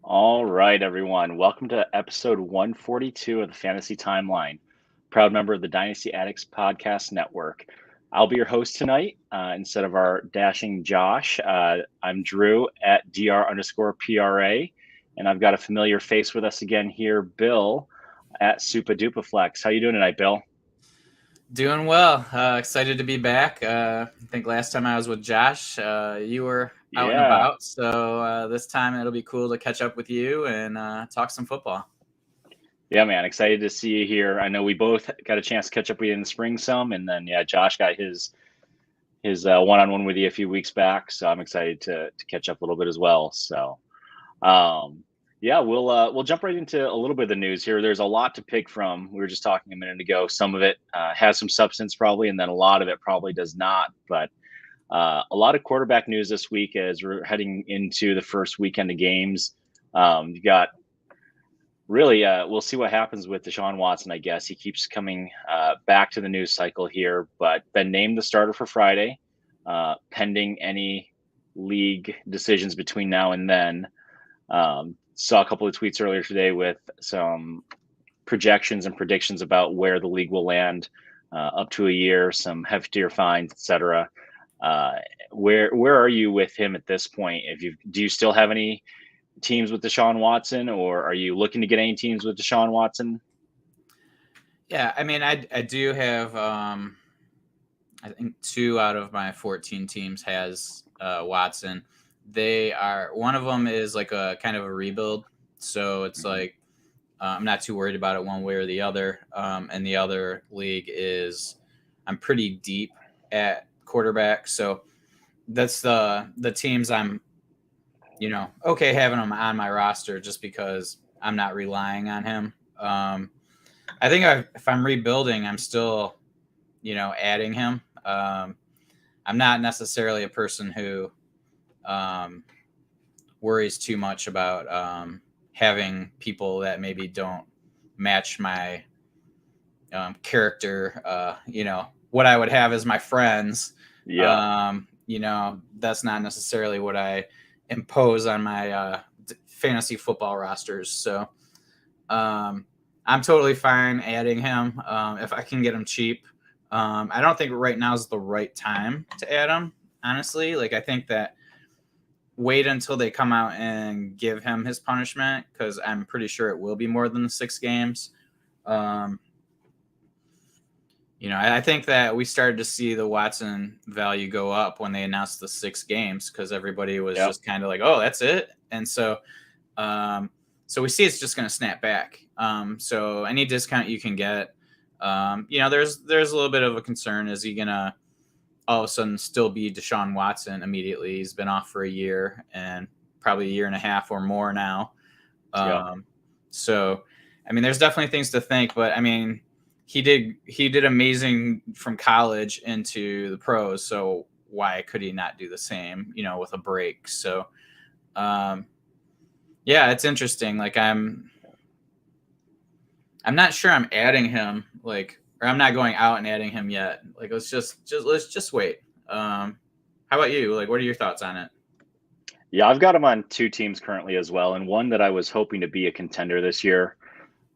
All right, everyone. Welcome to episode 142 of the Fantasy Timeline, proud member of the Dynasty Addicts Podcast Network. I'll be your host tonight instead of our dashing Josh. I'm Drew at dr_pra, and I've got a familiar face with us again here, Bill at Supa Dupaflex. How you doing tonight, Bill? Doing well. Excited to be back. I think last time I was with Josh, you were out and Yeah. about. So this time it'll be cool to catch up with you and talk some football. Yeah, man. Excited to see you here. I know we both got a chance to catch up with you in the spring some, and then Josh got his one-on-one with you a few weeks back, so I'm excited to catch up a little bit as well. So, we'll jump right into a little bit of the news here. There's a lot to pick from. We were just talking a minute ago. Some of it has some substance probably, and then a lot of it probably does not. But a lot of quarterback news this week as we're heading into the first weekend of games. You got really, we'll see what happens with Deshaun Watson, I guess. He keeps coming back to the news cycle here, but been named the starter for Friday, pending any league decisions between now and then. Saw a couple of tweets earlier today with some projections and predictions about where the league will land up to a year, some heftier fines, etc. Where are you with him at this point? Do you still have any teams with Deshaun Watson, or are you looking to get any teams with Deshaun Watson? Yeah, I mean, I do have, I think 2 out of my 14 teams has Watson. One of them is like a kind of a rebuild. So it's like, I'm not too worried about it one way or the other. And the other league is I'm pretty deep at quarterback. So that's the teams I'm okay having him on my roster just because I'm not relying on him. I think if I'm rebuilding, I'm still, adding him. I'm not necessarily a person who worries too much about having people that maybe don't match my character. What I would have as my friends. Yeah. That's not necessarily what I impose on my fantasy football rosters. So I'm totally fine adding him if I can get him cheap. I don't think right now is the right time to add him, honestly. Like, I think that wait until they come out and give him his punishment, because I'm pretty sure it will be more than the 6 games. I think that we started to see the Watson value go up when they announced the 6 games, because everybody was just kind of like, oh, that's it. And so we see it's just going to snap back. So any discount you can get, there's a little bit of a concern. Is he going to all of a sudden still be Deshaun Watson immediately? He's been off for a year and probably a year and a half or more now. So, I mean, there's definitely things to think, but I mean, he did amazing from college into the pros. So why could he not do the same, with a break? So, it's interesting. Like, I'm not sure I'm adding him, or I'm not going out and adding him yet. Like, let's just wait. How about you? Like, what are your thoughts on it? Yeah, I've got him on 2 teams currently as well, and one that I was hoping to be a contender this year.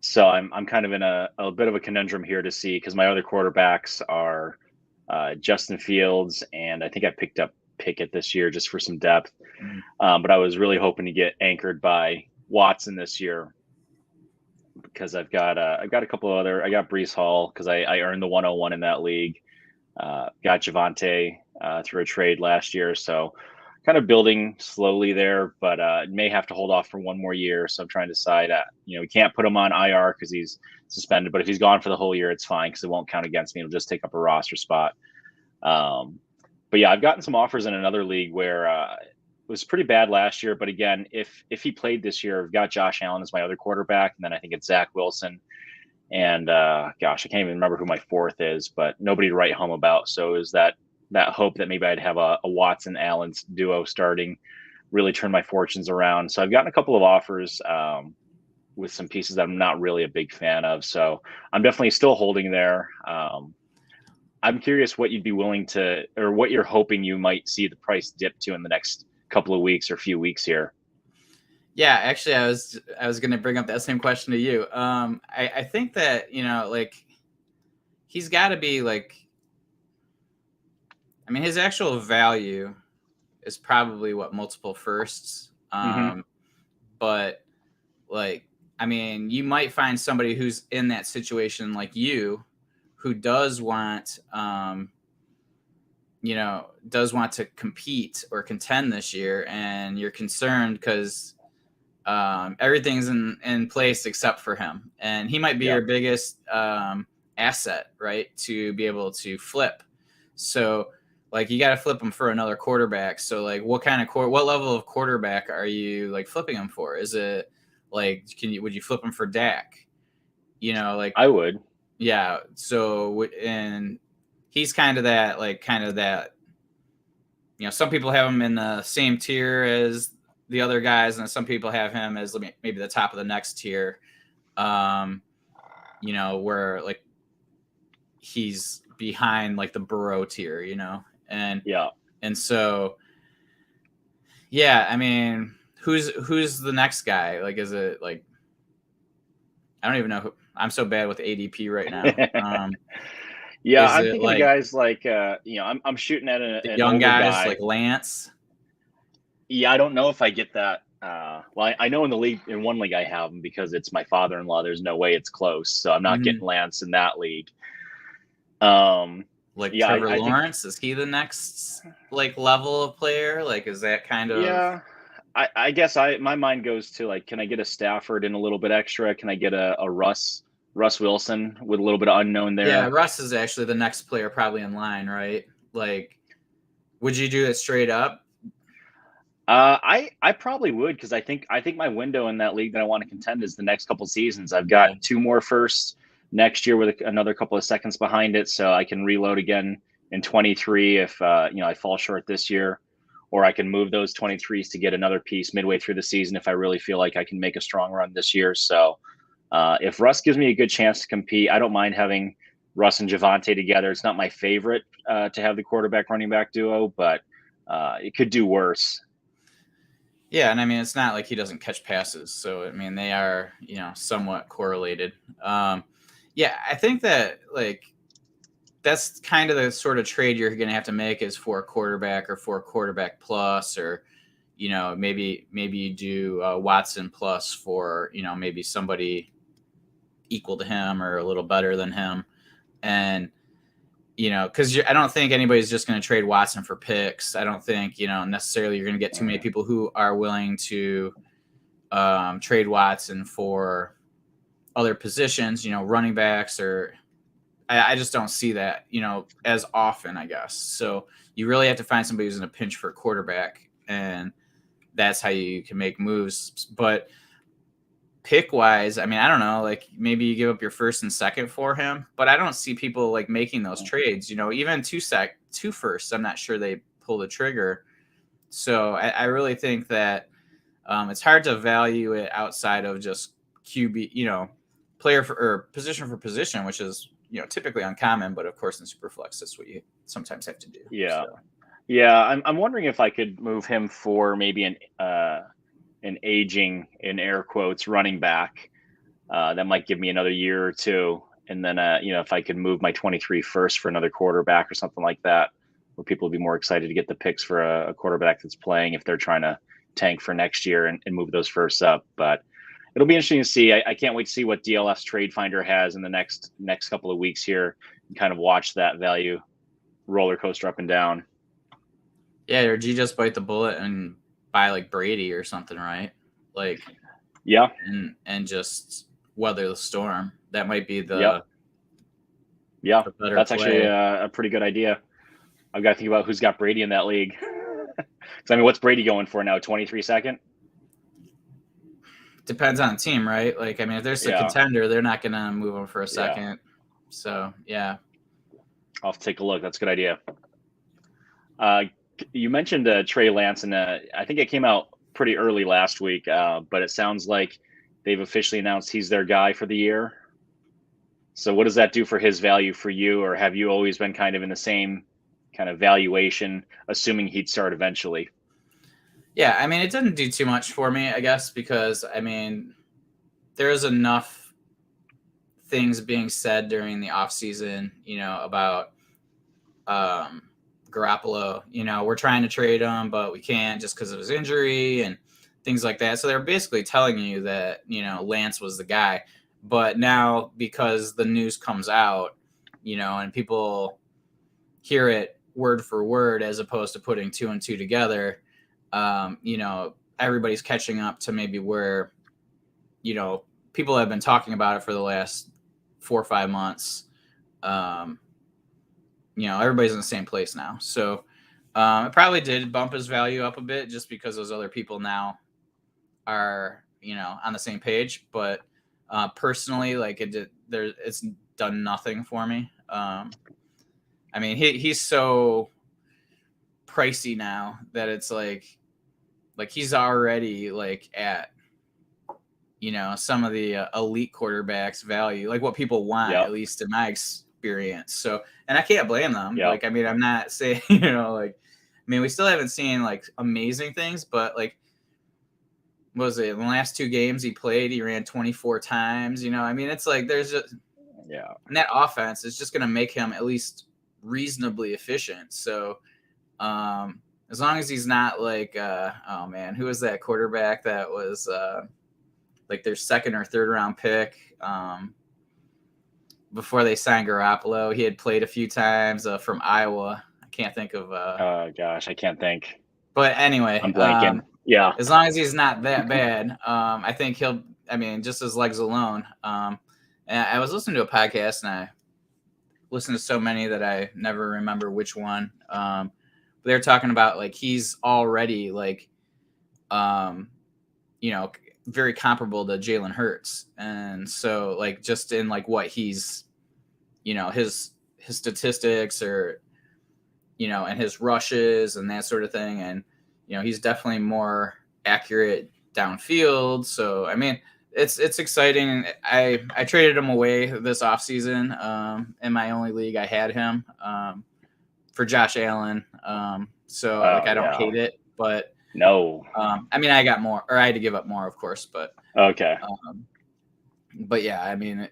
So I'm kind of in a bit of a conundrum here to see, because my other quarterbacks are Justin Fields, and I think I picked up Pickett this year just for some depth. But I was really hoping to get anchored by Watson this year, because I've got a couple of other. I got Breece Hall because I earned the 101 in that league. Got Javonte through a trade last year, so kind of building slowly there, but may have to hold off for one more year. So I'm trying to decide, we can't put him on IR because he's suspended, but if he's gone for the whole year, it's fine because it won't count against me. It'll just take up a roster spot. But yeah, I've gotten some offers in another league where it was pretty bad last year. But again, if he played this year, I've got Josh Allen as my other quarterback, and then I think it's Zach Wilson. And gosh, I can't even remember who my 4th is, but nobody to write home about. So is that hope that maybe I'd have a Watson Allen duo starting, really turn my fortunes around. So I've gotten a couple of offers with some pieces that I'm not really a big fan of. So I'm definitely still holding there. I'm curious what you'd be willing to, or what you're hoping you might see the price dip to in the next couple of weeks or few weeks here. Yeah, actually, I was going to bring up that same question to you. I think that, like, he's got to be like, I mean, his actual value is probably what, multiple firsts. But like, I mean, you might find somebody who's in that situation like you, who does want, does want to compete or contend this year, and you're concerned because everything's in place except for him, and he might be your biggest asset, right? To be able to flip. So, like, you got to flip him for another quarterback. So, like, what level of quarterback are you like flipping him for? Is it like, would you flip him for Dak? Like, I would. Yeah. So, and he's kind of that. Some people have him in the same tier as the other guys, and some people have him as maybe the top of the next tier. Where like he's behind like the Burrow tier, and so I mean, who's the next guy? Like, is it like, I don't even know I'm so bad with ADP right now. I'm thinking of guys like I'm shooting at an young older guys guy like Lance. Yeah, I don't know if I get that. Well, I know in one league I have him because it's my father-in-law. There's no way it's close, so I'm not getting Lance in that league. Trevor Lawrence, is he the next like level of player? Like, is that kind of? Yeah, I guess my mind goes to like, can I get a Stafford in a little bit extra? Can I get a Russ Wilson with a little bit of unknown there? Yeah, Russ is actually the next player probably in line, right? Like, would you do it straight up? I probably would, because I think my window in that league that I want to contend is the next couple seasons. I've got 2 more firsts next year with another couple of seconds behind it, so I can reload again in 23 if I fall short this year, or I can move those 23s to get another piece midway through the season if I really feel like I can make a strong run this year. So if Russ gives me a good chance to compete, I don't mind having Russ and Javonte together. It's not my favorite to have the quarterback running back duo, but it could do worse. Yeah, and I mean, it's not like he doesn't catch passes, so I mean, they are somewhat correlated. I think that like that's kind of the sort of trade you're going to have to make, is for a quarterback or for a quarterback plus, or maybe you do Watson plus for maybe somebody equal to him or a little better than him, and because I don't think anybody's just going to trade Watson for picks. I don't think, necessarily you're going to get too many people who are willing to trade Watson for other positions, running backs, or I just don't see that, as often, I guess. So you really have to find somebody who's in a pinch for a quarterback, and that's how you can make moves. But pick wise, I mean, I don't know, like maybe you give up your first and second for him, but I don't see people like making those trades, even two firsts. I'm not sure they pull the trigger. So I really think that it's hard to value it outside of just QB, player or position for position, which is, typically uncommon, but of course in Superflex, that's what you sometimes have to do. Yeah. So. Yeah. I'm wondering if I could move him for maybe an aging, in air quotes, running back that might give me another year or two. And then, if I could move my 23 first for another quarterback or something like that, where people would be more excited to get the picks for a quarterback that's playing if they're trying to tank for next year and move those firsts up. But it'll be interesting to see. I can't wait to see what DLF's Trade Finder has in the next couple of weeks here, and kind of watch that value roller coaster up and down. Yeah, or do you just bite the bullet and buy like Brady or something, right? Like, yeah, and just weather the storm. That might be the better that's play. Actually a pretty good idea. I've got to think about who's got Brady in that league. I mean, what's Brady going for now? 23 second? Depends on the team, right? Like, I mean, if there's a contender, they're not going to move him for a second. Yeah. So, yeah. I'll have to take a look. That's a good idea. You mentioned Trey Lansin. I think it came out pretty early last week, but it sounds like they've officially announced he's their guy for the year. So what does that do for his value for you, or have you always been kind of in the same kind of valuation, assuming he'd start eventually? Yeah, I mean, it didn't do too much for me, I guess, because I mean, there's enough things being said during the offseason, about Garoppolo. We're trying to trade him, but we can't just because of his injury and things like that. So they're basically telling you that, Lance was the guy. But now because the news comes out, and people hear it word for word as opposed to putting two and two together, everybody's catching up to maybe where, people have been talking about it for the last 4 or 5 months. Everybody's in the same place now. So it probably did bump his value up a bit just because those other people now are, on the same page. But personally, like it's done nothing for me. I mean, he's so pricey now that it's like he's already like at, some of the elite quarterbacks value, like what people want, Yep. at least in my experience. So, and I can't blame them. Yep. Like, I mean, I'm not saying, we still haven't seen like amazing things, but like, what was it? In the last 2 games he played, he ran 24 times, I mean, it's like, there's just, and that offense is just going to make him at least reasonably efficient. So, as long as he's not like, oh man, who was that quarterback that was, like their 2nd or 3rd round pick before they signed Garoppolo. He had played a few times from Iowa. I can't think of. Gosh, I can't think. But anyway, I'm blanking. Yeah. As long as he's not that bad, I think he'll. I mean, just his legs alone. And I was listening to a podcast, and I listened to so many that I never remember which one. But they're talking about like he's already like, very comparable to Jalen Hurts. And so like just in like what he's, his statistics or, and his rushes and that sort of thing. And, he's definitely more accurate downfield. So, I mean, it's exciting. I traded him away this offseason. In my only league, I had him for Josh Allen. So like, I don't hate it, but no. I mean, I got more, or I had to give up more, of course, but okay. But yeah, I mean,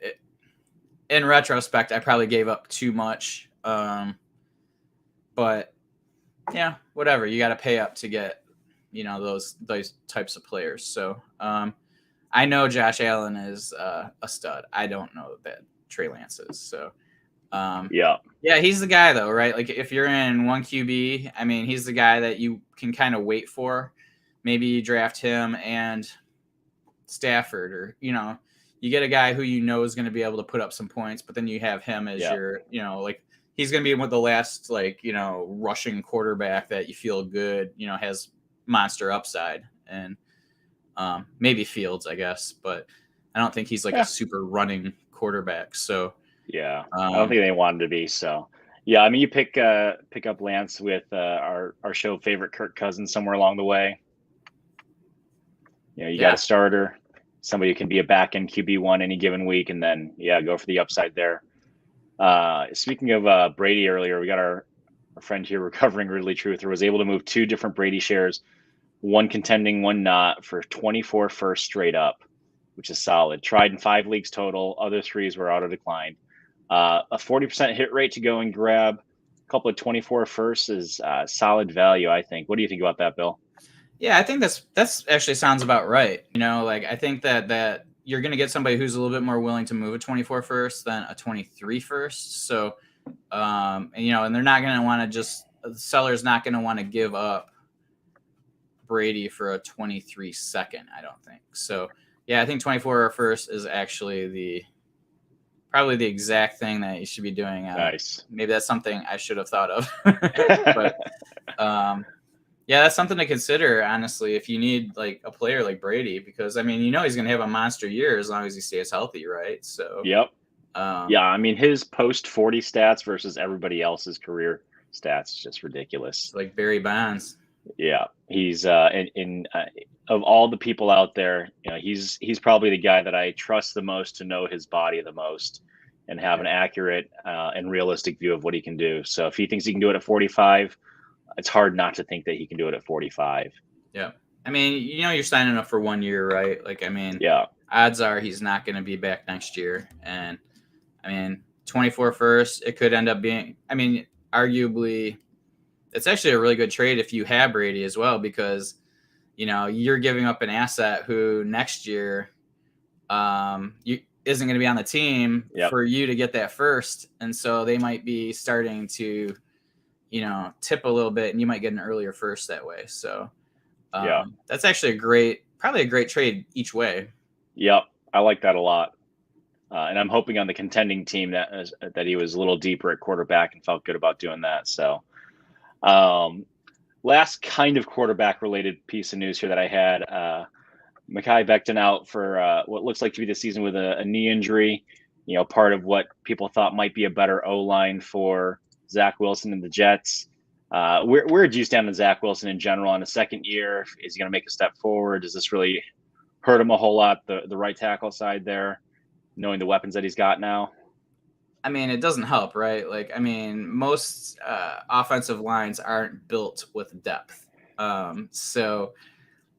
in retrospect, I probably gave up too much. But yeah, whatever. You got to pay up to get, those types of players. So I know Josh Allen is a stud. I don't know that Trey Lance is. So yeah, he's the guy though, right? Like if you're in 1 QB, I mean, he's the guy that you can kind of wait for. Maybe you draft him and Stafford, or you get a guy who is going to be able to put up some points, but then you have him as your, like he's going to be one of the last like rushing quarterback that you feel good, has monster upside, and maybe Fields, I guess, but I don't think he's like a super running quarterback. So. Yeah, I don't think they wanted to be. So, yeah, I mean, you pick up Lance with our show favorite Kirk Cousins somewhere along the way. You got a starter, somebody who can be a back end QB1 any given week, and then go for the upside there. Speaking of Brady earlier, we got our friend here, Recovering Ridley Truther, was able to move 2 different Brady shares, one contending, one not, for 24 first straight up, which is solid. Tried in 5 leagues total. Other 3s were auto declined. A 40% hit rate to go and grab a couple of 24 firsts is solid value, I think. What do you think about that, Bill? Yeah, I think that's actually sounds about right. Like I think that you're going to get somebody who's a little bit more willing to move a 24 first than a 23 first. So, and they're not going to want to the seller's not going to want to give up Brady for a 23 second, I don't think. So, yeah, I think 24 first is actually probably the exact thing that you should be doing. Nice. Maybe that's something I should have thought of. But yeah, that's something to consider, honestly, if you need like a player like Brady, because I mean, he's going to have a monster year as long as he stays healthy, right? So yep. Yeah, I mean, his post 40 stats versus everybody else's career stats is just ridiculous. Like Barry Bonds. Yeah, he's of all the people out there, he's probably the guy that I trust the most to know his body the most and have an accurate and realistic view of what he can do. So if he thinks he can do it at 45, it's hard not to think that he can do it at 45. Yeah. I mean, you're signing up for 1 year, right? Like, I mean, Yeah. odds are he's not going to be back next year. And I mean, 24 first, it could end up being, I mean, arguably, it's actually a really good trade if you have Brady as well, because, you're giving up an asset who next year isn't going to be on the team for you to get that first. And so they might be starting to, tip a little bit, and you might get an earlier first that way. So that's actually probably a great trade each way. Yep. I like that a lot. And I'm hoping on the contending team that he was a little deeper at quarterback and felt good about doing that. So last kind of quarterback related piece of news here that I had, Mekhi Becton out for what looks like to be the season with a knee injury, part of what people thought might be a better O-line for Zach Wilson and the Jets. Where do you stand on Zach Wilson in general on a second year? Is he going to make a step forward? Does this really hurt him a whole lot, the right tackle side there, knowing the weapons that he's got now? I mean, it doesn't help, right? Like, I mean, most offensive lines aren't built with depth. So,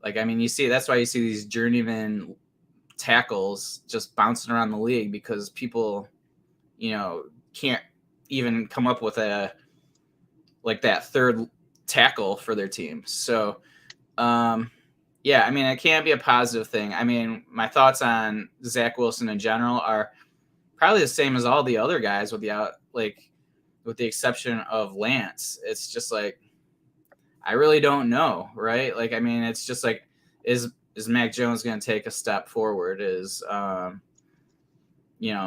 like, I mean, that's why you see these journeyman tackles just bouncing around the league, because people, can't even come up with that third tackle for their team. So, yeah, I mean, it can't be a positive thing. I mean, my thoughts on Zach Wilson in general are probably the same as all the other guys, with the exception of Lance. It's just like, I really don't know, right? Like, I mean, it's just like, is Mac Jones going to take a step forward? Is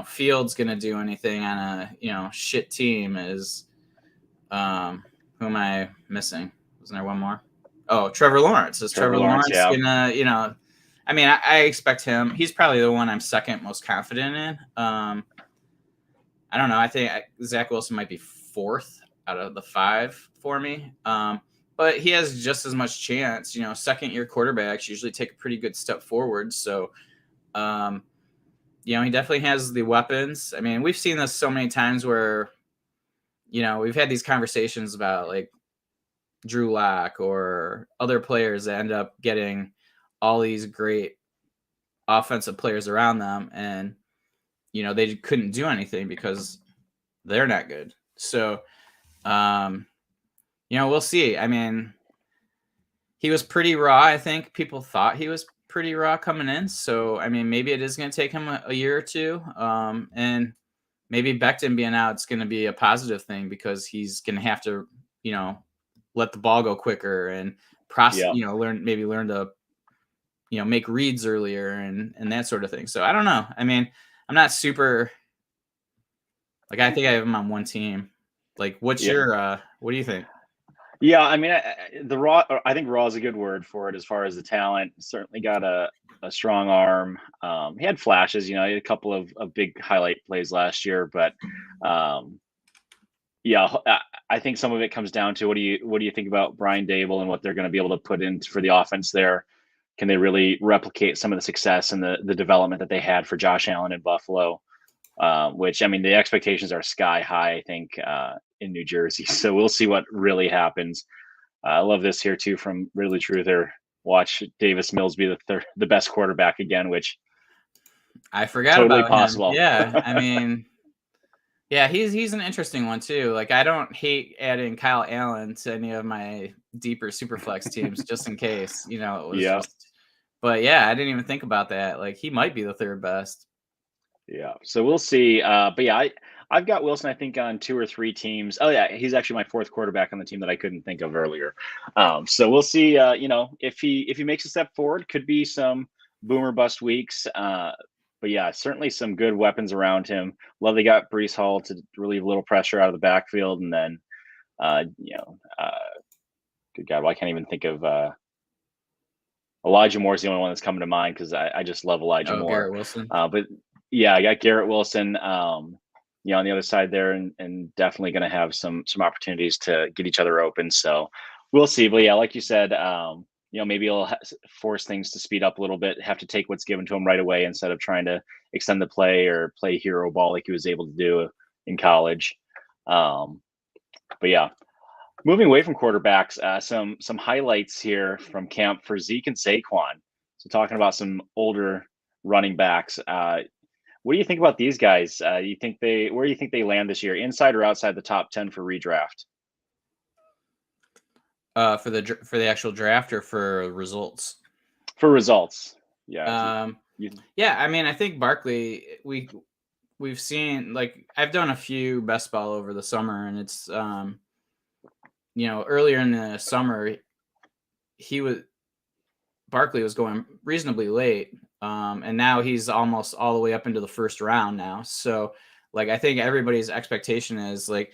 Fields going to do anything on a shit team? Is who am I missing? Wasn't there one more? Oh, Trevor Lawrence. Is Trevor Lawrence gonna, I mean, I expect him. He's probably the one I'm second most confident in. I don't know. I think Zach Wilson might be fourth out of the five for me. But he has just as much chance. Second-year quarterbacks usually take a pretty good step forward. So, he definitely has the weapons. I mean, we've seen this so many times where, we've had these conversations about like Drew Lock or other players that end up getting all these great offensive players around them, and they couldn't do anything because they're not good. So we'll see. I mean, he was pretty raw. I think people thought he was pretty raw coming in. So I mean, maybe it is going to take him a year or two, and maybe Becton being out, it's going to be a positive thing, because he's going to have to let the ball go quicker and learn to make reads earlier and that sort of thing. So I don't know. I mean, I'm not super, like, I think I have him on one team. Like, what's your what do you think? Yeah, I mean, I think raw is a good word for it as far as the talent. Certainly got a strong arm. He had flashes, he had a couple of big highlight plays last year, but yeah, I think some of it comes down to what do you think about Brian Dable and what they're going to be able to put in for the offense there? Can they really replicate some of the success and the development that they had for Josh Allen in Buffalo? Which, I mean, the expectations are sky high, I think, in New Jersey. So we'll see what really happens. I love this here too from Ridley Truther. Watch Davis Mills be the best quarterback again, which I forgot totally about possible. Him. Yeah, I mean, yeah, he's an interesting one too. Like, I don't hate adding Kyle Allen to any of my deeper superflex teams just in case, it was just. But yeah, I didn't even think about that. Like, he might be the third best. Yeah, so we'll see. But yeah, I've got Wilson, I think, on 2 or 3 teams. Oh yeah, he's actually my fourth quarterback on the team that I couldn't think of earlier. So we'll see. If he makes a step forward, could be some boomer bust weeks. But yeah, certainly some good weapons around him. Love they got Breece Hall to relieve a little pressure out of the backfield, and then good God, well, I can't even think of Elijah Moore's the only one that's coming to mind, because I just love Elijah Moore. Garrett Wilson. But yeah, I got Garrett Wilson, on the other side there, and definitely going to have some opportunities to get each other open. So we'll see. But yeah, like you said, maybe he'll force things to speed up a little bit, have to take what's given to him right away instead of trying to extend the play or play hero ball like he was able to do in college. But yeah, Moving away from quarterbacks, some highlights here from camp for Zeke and Saquon. So talking about some older running backs. What do you think about these guys? Where do you think they land this year, inside or outside the top 10 for redraft? For the actual draft or for results? For results, yeah. Yeah, I mean, I think Barkley, we've seen, like, I've done a few best ball over the summer, and it's earlier in the summer Barkley was going reasonably late, and now he's almost all the way up into the first round now. So, like, I think everybody's expectation is, like,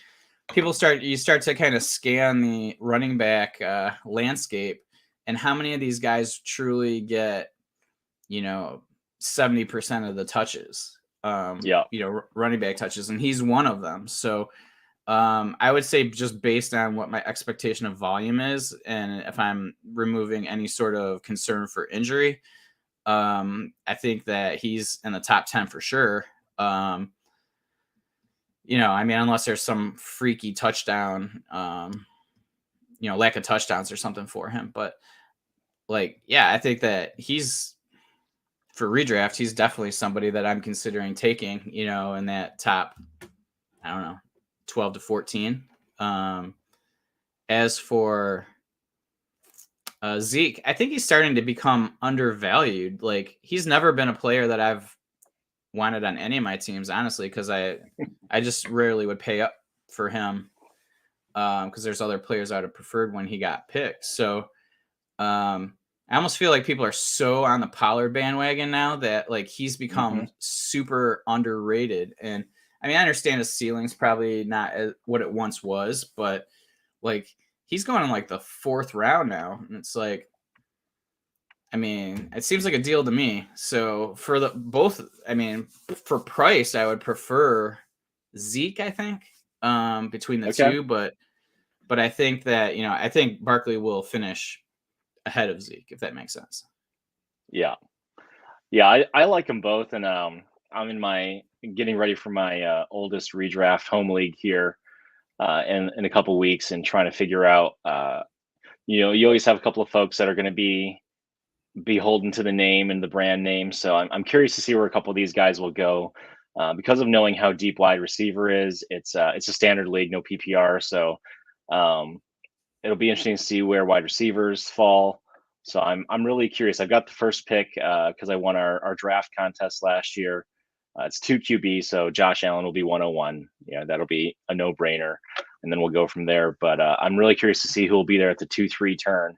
you start to kind of scan the running back landscape, and how many of these guys truly get 70% of the touches, running back touches, and he's one of them. So I would say, just based on what my expectation of volume is, and if I'm removing any sort of concern for injury, I think that he's in the top 10 for sure. I mean, unless there's some freaky touchdown, lack of touchdowns or something for him. But, like, yeah, I think that for redraft, he's definitely somebody that I'm considering taking, in that top, I don't know, 12 to 14. As for Zeke, I think he's starting to become undervalued. Like, he's never been a player that I've wanted on any of my teams, honestly, because I just rarely would pay up for him, because there's other players I would have preferred when he got picked. So I almost feel like people are so on the Pollard bandwagon now that, like, he's become super underrated. And I mean, I understand his ceiling's probably not what it once was, but, like, he's going in, like, the 4th round now, and it's like, I mean, it seems like a deal to me. So for for price, I would prefer Zeke, I think, between the two, but I think that, I think Barkley will finish ahead of Zeke, if that makes sense. Yeah. I like them both, and I'm getting ready for my oldest redraft home league here in a couple weeks, and trying to figure out. You always have a couple of folks that are going to be beholden to the name and the brand name, so I'm curious to see where a couple of these guys will go, because of knowing how deep wide receiver is. It's a standard league, no PPR, so it'll be interesting to see where wide receivers fall. So I'm really curious. I've got the first pick because I won our draft contest last year. It's 2 QB, so Josh Allen will be 101. Yeah, that'll be a no-brainer, and then we'll go from there. But I'm really curious to see who will be there at the 2-3 turn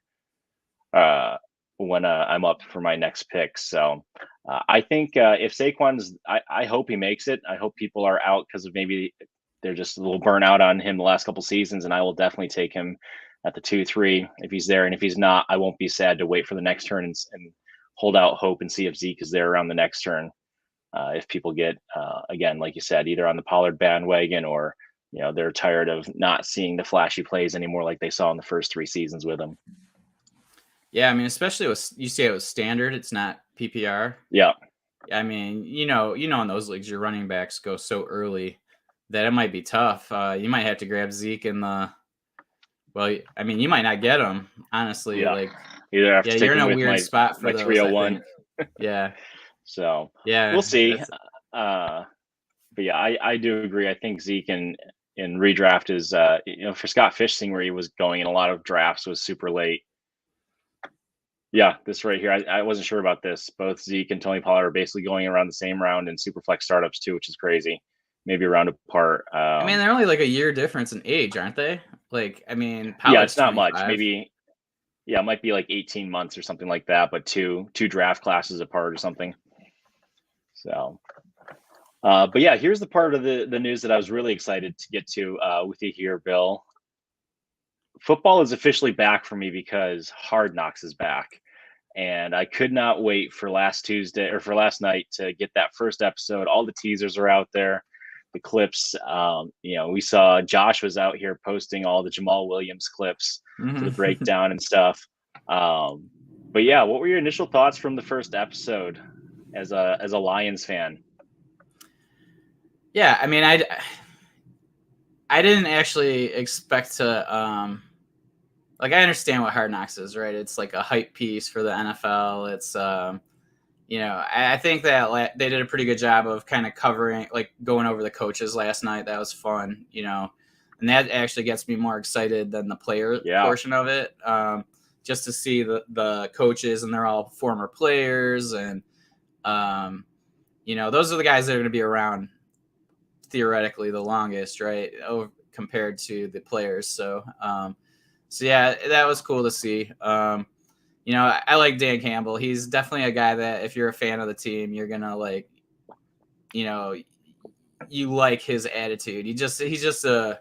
when I'm up for my next pick. So I think if Saquon's, I hope he makes it. I hope people are out because of maybe they're just a little burnt out on him the last couple seasons, and I will definitely take him at the 2-3 if he's there. And if he's not, I won't be sad to wait for the next turn and hold out hope and see if Zeke is there around the next turn. If people get, again, like you said, either on the Pollard bandwagon, or they're tired of not seeing the flashy plays anymore like they saw in the first 3 seasons with him. Yeah, I mean, especially you say it was standard, it's not PPR. Yeah. I mean, in those leagues, your running backs go so early that it might be tough. You might have to grab Zeke in the. Well, I mean, you might not get him, honestly. Yeah. Like, either have to take you're in a with weird spot for my those, 301. Yeah. So yeah, we'll see. But yeah, I do agree. I think Zeke in redraft is, for Scott Fish, seeing where he was going in a lot of drafts was super late. Yeah, this right here, I wasn't sure about this. Both Zeke and Tony Pollard are basically going around the same round in Superflex startups too, which is crazy. Maybe a round apart. I mean, they're only like a year difference in age, aren't they? Like, I mean, Pollard's it's not 25. much. Maybe, it might be like 18 months or something like that, but two draft classes apart or something. So, but yeah, here's the part of the news that I was really excited to get to with you here, Bill. Football is officially back for me because Hard Knocks is back. And I could not wait for last night to get that first episode. All the teasers are out there, the clips. We saw Josh was out here posting all the Jamal Williams clips for the breakdown and stuff. But yeah, what were your initial thoughts from the first episode as a Lions fan? Yeah, I mean, I didn't actually expect to like, I understand what Hard Knocks is, right? It's like a hype piece for the NFL. It's I think that they did a pretty good job of kind of covering, like, going over the coaches last night. That was fun, and that actually gets me more excited than the player portion of it. Just to see the coaches, and they're all former players, and those are the guys that are going to be around theoretically the longest, right? Compared to the players. So yeah, that was cool to see. I like Dan Campbell. He's definitely a guy that if you're a fan of the team, you're gonna like, you like his attitude. He's just a,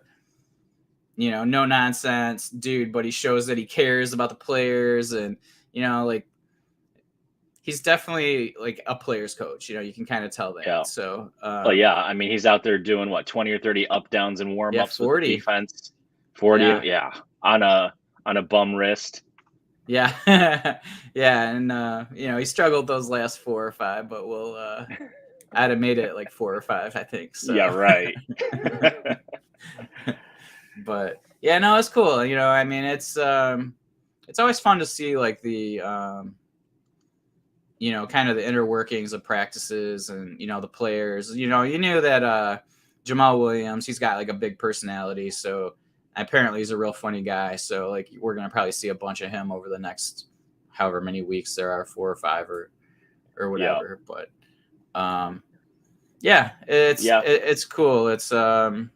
no nonsense dude, but he shows that he cares about the players, and like, he's definitely like a player's coach. You can kind of tell that. Yeah. So, yeah. I mean, he's out there doing what, 20 or 30 up downs and warm ups with the defense. 40, yeah, on a bum wrist. Yeah, yeah, and he struggled those last 4 or 5, but I'd have made it like 4 or 5, I think. So. Yeah, right. But yeah, no, it's cool. I mean, it's always fun to see like the kind of the inner workings of practices, and the players. You knew that Jamal Williams, he's got like a big personality, so apparently he's a real funny guy. So like, we're gonna probably see a bunch of him over the next however many weeks there are, 4 or 5 or whatever. Yep. But yeah, it's cool. It's I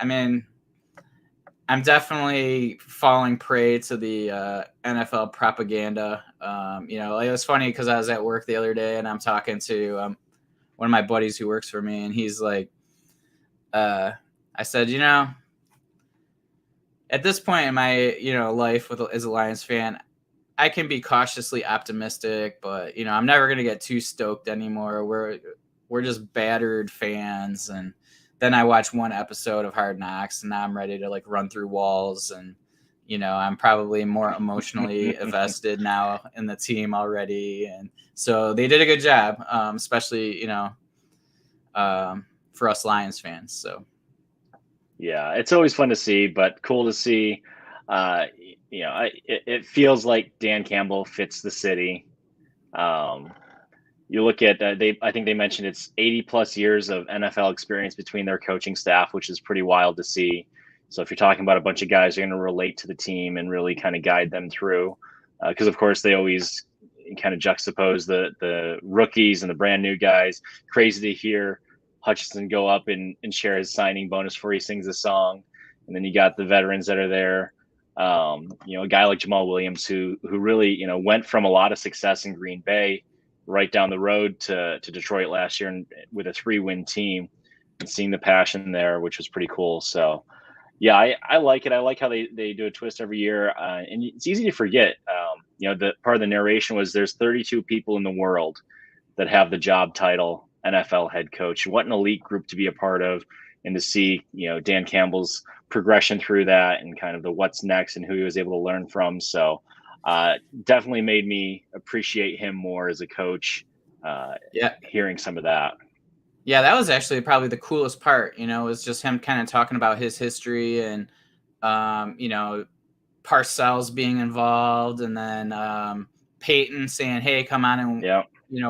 mean, I'm definitely falling prey to the NFL propaganda. It was funny because I was at work the other day, and I'm talking to one of my buddies who works for me, and he's like, I said, at this point in my life as a Lions fan, I can be cautiously optimistic, but I'm never gonna get too stoked anymore. We're just battered fans, and then I watch one episode of Hard Knocks, and now I'm ready to like run through walls, and I'm probably more emotionally invested now in the team already, and so they did a good job, especially for us Lions fans. So. Yeah, it's always fun to see, but cool to see. It feels like Dan Campbell fits the city. You look at I think they mentioned it's 80 plus years of NFL experience between their coaching staff, which is pretty wild to see. So if you're talking about a bunch of guys who are going to relate to the team and really kind of guide them through, because of course they always kind of juxtapose the rookies and the brand new guys. Crazy to hear Hutchinson go up and share his signing bonus before he sings a song. And then you got the veterans that are there. A guy like Jamal Williams who really, went from a lot of success in Green Bay right down the road to Detroit last year, and with a 3-win team, and seeing the passion there, which was pretty cool. So yeah, I like it. I like how they do a twist every year. And it's easy to forget, the part of the narration was there's 32 people in the world that have the job title NFL head coach. What an elite group to be a part of, and to see, Dan Campbell's progression through that, and kind of the what's next and who he was able to learn from. So definitely made me appreciate him more as a coach. Hearing some of that. Yeah, that was actually probably the coolest part, was just him kind of talking about his history, and, Parcells being involved, and then Peyton saying, hey, come on and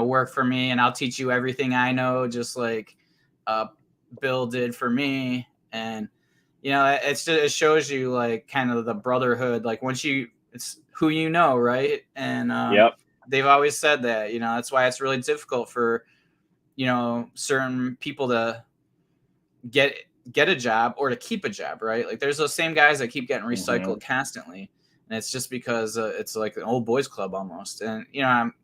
work for me, and I'll teach you everything I know, just like Bill did for me. And, it shows you like kind of the brotherhood, like once it's who right? And they've always said that, that's why it's really difficult for certain people to get a job or to keep a job, right? Like there's those same guys that keep getting recycled constantly, and it's just because it's like an old boys club almost. And I'm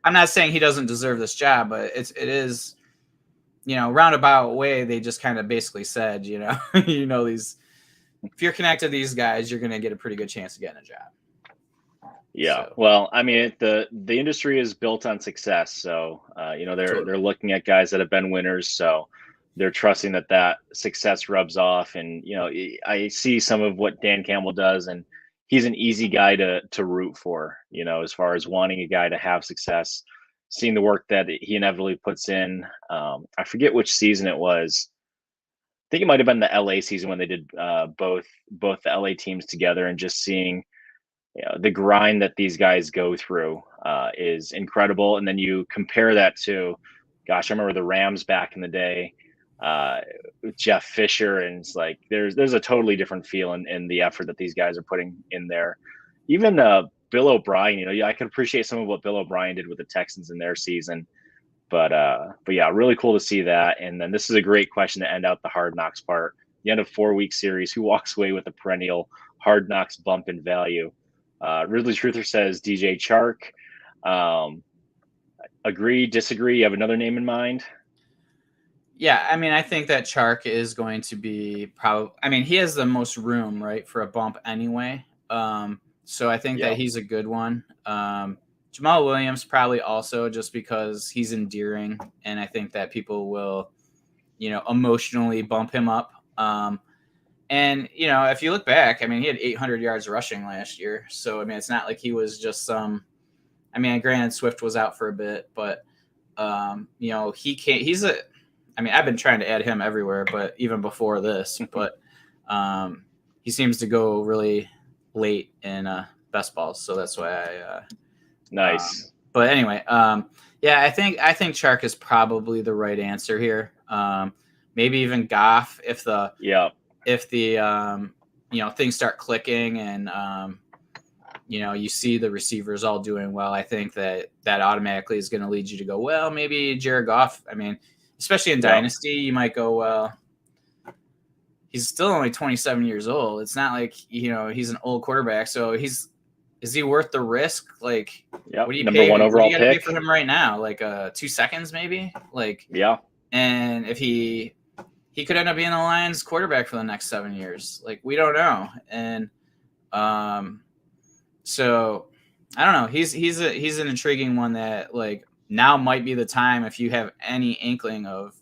not saying he doesn't deserve this job, but it is roundabout way they just kind of basically said these, if you're connected to these guys, you're going to get a pretty good chance of getting a job. Yeah. So. Well, I mean, the industry is built on success. So, they're looking at guys that have been winners. So they're trusting that success rubs off. And, I see some of what Dan Campbell does, and he's an easy guy to root for, as far as wanting a guy to have success, seeing the work that he inevitably puts in. I forget which season it was. think it might have been the LA season when they did both the LA teams together, and just seeing the grind that these guys go through is incredible. And then you compare that to, gosh, I remember the Rams back in the day with Jeff Fisher, and it's like there's a totally different feel in the effort that these guys are putting in there. Even Bill O'Brien, I could appreciate some of what Bill O'Brien did with the Texans in their season. But yeah, really cool to see that. And then this is a great question to end out the Hard Knocks part. The end of 4-week series, who walks away with a perennial Hard Knocks bump in value? Ridley Truther says DJ Chark. Agree, disagree? You have another name in mind? Yeah, I mean, I think that Chark is going to be probably. I mean, he has the most room, right, for a bump anyway. So I think that he's a good one. Jamal Williams probably also, just because he's endearing, and I think that people will, emotionally bump him up. And if you look back, I mean, he had 800 yards rushing last year. So I mean, it's not like he was just some. I mean, granted, Swift was out for a bit, but he can't. He's a. I mean, I've been trying to add him everywhere, but even before this, but he seems to go really late in best balls, so that's why I. Nice. But anyway, yeah, I think Chark is probably the right answer here. Maybe even Goff if the things start clicking and you see the receivers all doing well. I think that automatically is going to lead you to go, well, maybe Jared Goff. I mean, especially in Dynasty, you might go, well, he's still only 27 years old. It's not like, he's an old quarterback. So is he worth the risk? Like, what do you number one overall what do you gotta pick pay for him right now? Like 2 seconds maybe? Like, and if he could end up being the Lions quarterback for the next 7 years. Like, we don't know. And so I don't know. He's an intriguing one that, like, now might be the time, if you have any inkling of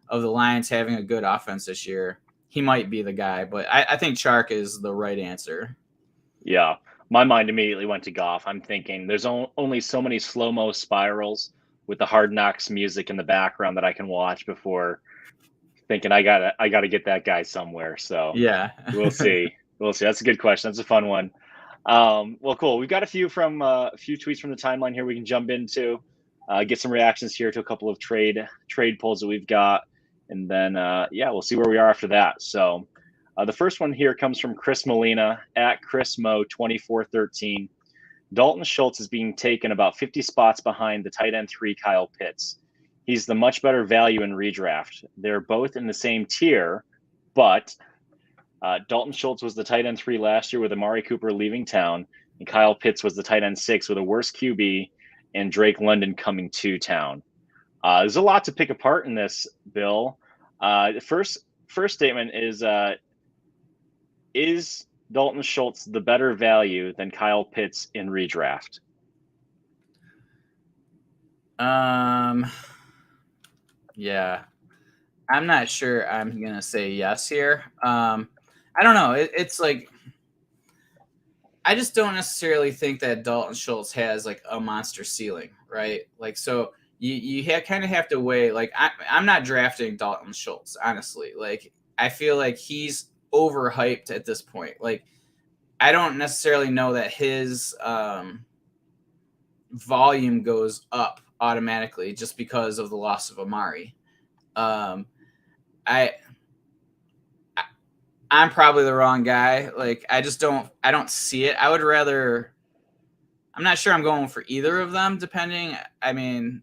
the Lions having a good offense this year, he might be the guy. But I think Chark is the right answer. Yeah. My mind immediately went to Goff. I'm thinking there's only so many slow-mo spirals with the Hard Knocks music in the background that I can watch before thinking I gotta get that guy somewhere. So yeah, we'll see. That's a good question. That's a fun one. Well, cool. We've got a few tweets from the timeline here we can jump into, get some reactions here to a couple of trade polls that we've got, and then we'll see where we are after that. So the first one here comes from Chris Molina at ChrisMo2413. Dalton Schultz is being taken about 50 spots behind the tight end 3 Kyle Pitts. He's the much better value in redraft. They're both in the same tier, but Dalton Schultz was the tight end 3 last year with Amari Cooper leaving town, and Kyle Pitts was the tight end 6 with a worse QB and Drake London coming to town. There's a lot to pick apart in this, Bill. The first statement is Dalton Schultz the better value than Kyle Pitts in redraft? Yeah. I'm not sure I'm going to say yes here. I don't know. It's like, I just don't necessarily think that Dalton Schultz has like a monster ceiling, right? Like, so you kind of have to weigh, like, I'm not drafting Dalton Schultz, honestly. Like, I feel like he's overhyped at this point. Like, I don't necessarily know that his volume goes up automatically just because of the loss of Amari. I'm probably the wrong guy. Like, I don't see it. I'm not sure I'm going for either of them, depending. I mean,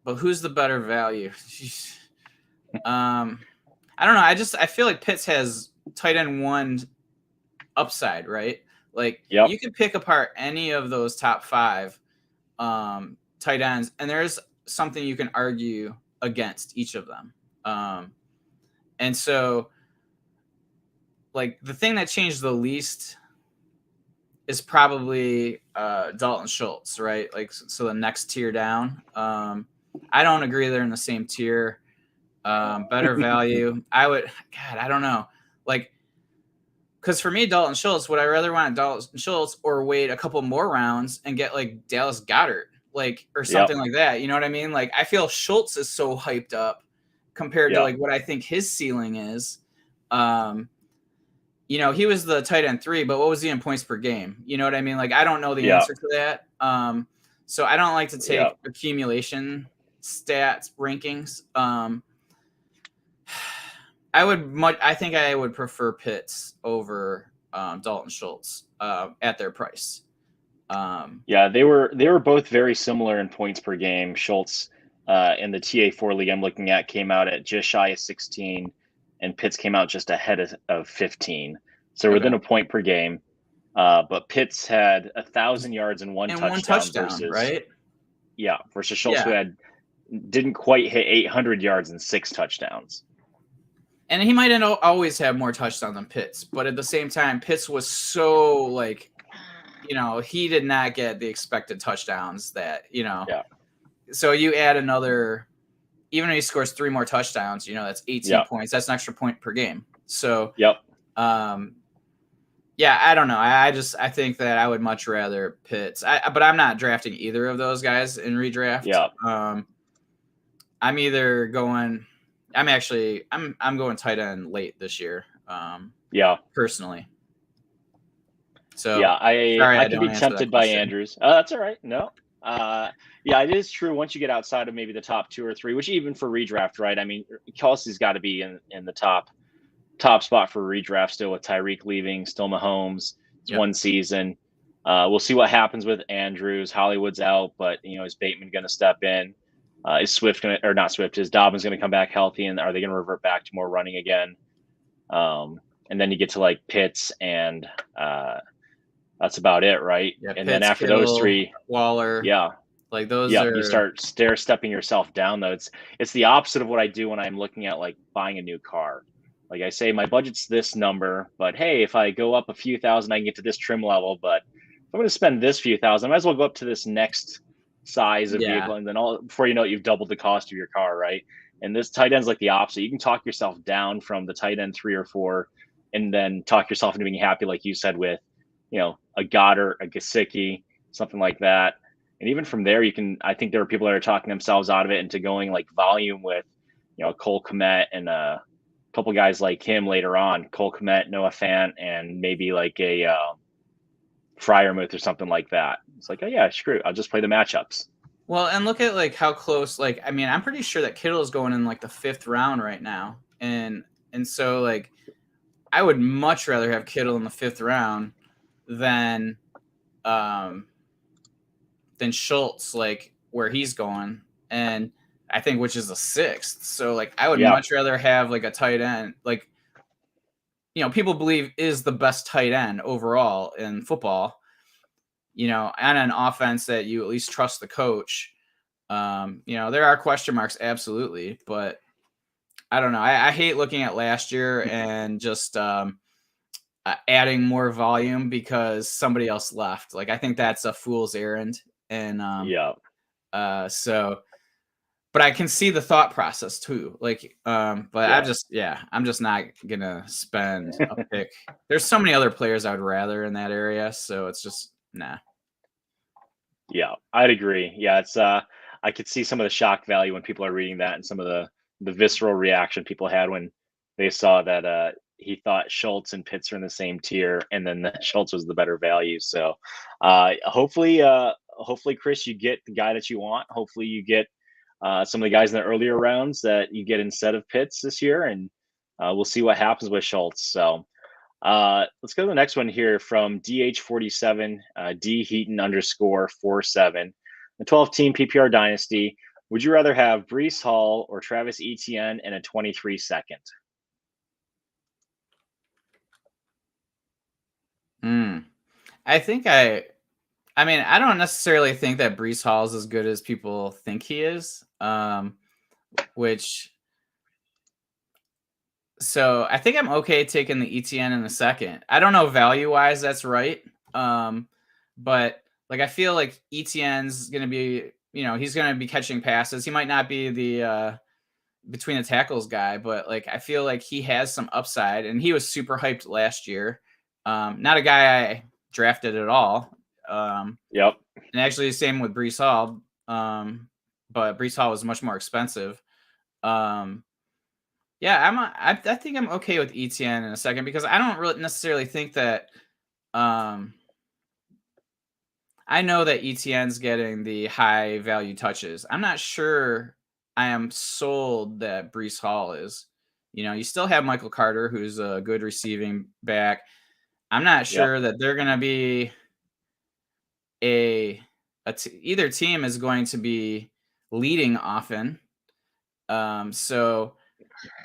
but who's the better value? I don't know. I feel like Pitts has tight end 1 upside, right? Like, you can pick apart any of those top 5 tight ends, and there's something you can argue against each of them. And so, like, the thing that changed the least is probably Dalton Schultz, right? Like, so the next tier down. I don't agree they're in the same tier. Better value. I don't know. Like, because for me, Dalton Schultz, would I rather want Dalton Schultz or wait a couple more rounds and get like Dallas Goedert, like, or something like that? You know what I mean? Like, I feel Schultz is so hyped up, compared to like what I think his ceiling is. You know, he was the tight end 3, but what was he in points per game? You know what I mean? Like, I don't know the answer to that. So I don't like to take accumulation stats rankings. I think I would prefer Pitts over Dalton Schultz at their price. They were both very similar in points per game. Schultz in the TA4 league I'm looking at came out at just shy of 16, and Pitts came out just ahead of 15. So within a point per game. But Pitts had 1,000 yards and one touchdown versus, right? Yeah, versus Schultz, who didn't quite hit 800 yards and 6 touchdowns. And he might always have more touchdowns than Pitts, but at the same time, Pitts was so like, you know, he did not get the expected touchdowns that, you know. Yeah. So you add another, even if he scores 3 more touchdowns, you know, that's 18 points. That's an extra point per game. So, yeah, I don't know. I think that I would much rather Pitts. But I'm not drafting either of those guys in redraft. Yeah. I'm either going. I'm going tight end late this year. Personally. So I could be tempted by Andrews. That's all right. No. It is true. Once you get outside of maybe the top 2 or 3, which even for redraft, right? I mean, Kelsey's got to be in the top spot for redraft still, with Tyreek leaving, still Mahomes. It's one season. We'll see what happens with Andrews. Hollywood's out, but you know, is Bateman going to step in? Is Dobbins going to come back healthy, and are they going to revert back to more running again? And then you get to like Pitts, and that's about it, right? Yeah, and Pitts, then after Kittle, those 3, Waller, like those. You start stair-stepping yourself down. Though it's the opposite of what I do when I'm looking at like buying a new car. Like I say, my budget's this number, but hey, if I go up a few thousand, I can get to this trim level. But if I'm going to spend this few thousand, I might as well go up to this next size of vehicle, and then before you know it, you've doubled the cost of your car, right? And this tight end's like the opposite. You can talk yourself down from the tight end 3 or 4, and then talk yourself into being happy, like you said, with, you know, a Goddard, a Gesicki, something like that. And even from there, I think there are people that are talking themselves out of it into going like volume with, you know, Cole Kmet and couple guys like him later on, Cole Kmet, Noah Fant, and maybe like a Freiermuth or something like that. It's like, oh yeah, screw it, I'll just play the matchups. Well, and look at like how close, like, I mean, I'm pretty sure that Kittle is going in like the 5th round right now. And so like, I would much rather have Kittle in the 5th round than Schultz, like where he's going. And I think, which is the 6th. So like, I would much rather have like a tight end, like, you know, people believe is the best tight end overall in football, you know, and an offense that you at least trust the coach. You know, there are question marks, absolutely, but I don't know. I hate looking at last year and just adding more volume because somebody else left. Like, I think that's a fool's errand. And but I can see the thought process too. Like, but I'm just not gonna spend a pick. There's so many other players I would rather in that area, so it's just nah. Yeah, I'd agree. Yeah, it's I could see some of the shock value when people are reading that, and some of the visceral reaction people had when they saw that he thought Schultz and Pitts are in the same tier, and then Schultz was the better value. So hopefully, Chris, you get the guy that you want. Hopefully, you get some of the guys in the earlier rounds that you get instead of Pitts this year, and we'll see what happens with Schultz. So let's go to the next one here from DH47, D Heaton _47, the 12-team PPR dynasty. Would you rather have Breece Hall or Travis Etienne in a 23 second? I think I mean, I don't necessarily think that Breece Hall is as good as people think he is. So I think I'm okay taking the ETN in a second. I don't know value-wise that's right. But like, I feel like ETN's going to be, you know, he's going to be catching passes. He might not be the between the tackles guy, but like, I feel like he has some upside, and he was super hyped last year. Not a guy I drafted at all. Yep. And actually the same with Breece Hall. But Breece Hall was much more expensive. Yeah, I think I'm okay with ETN in a second because I don't really necessarily think that. I know that ETN's getting the high value touches. I'm not sure I am sold that Brees Hall is. You still have Michael Carter, who's a good receiving back. I'm not Yep. sure that they're going to be either team is going to be leading often. So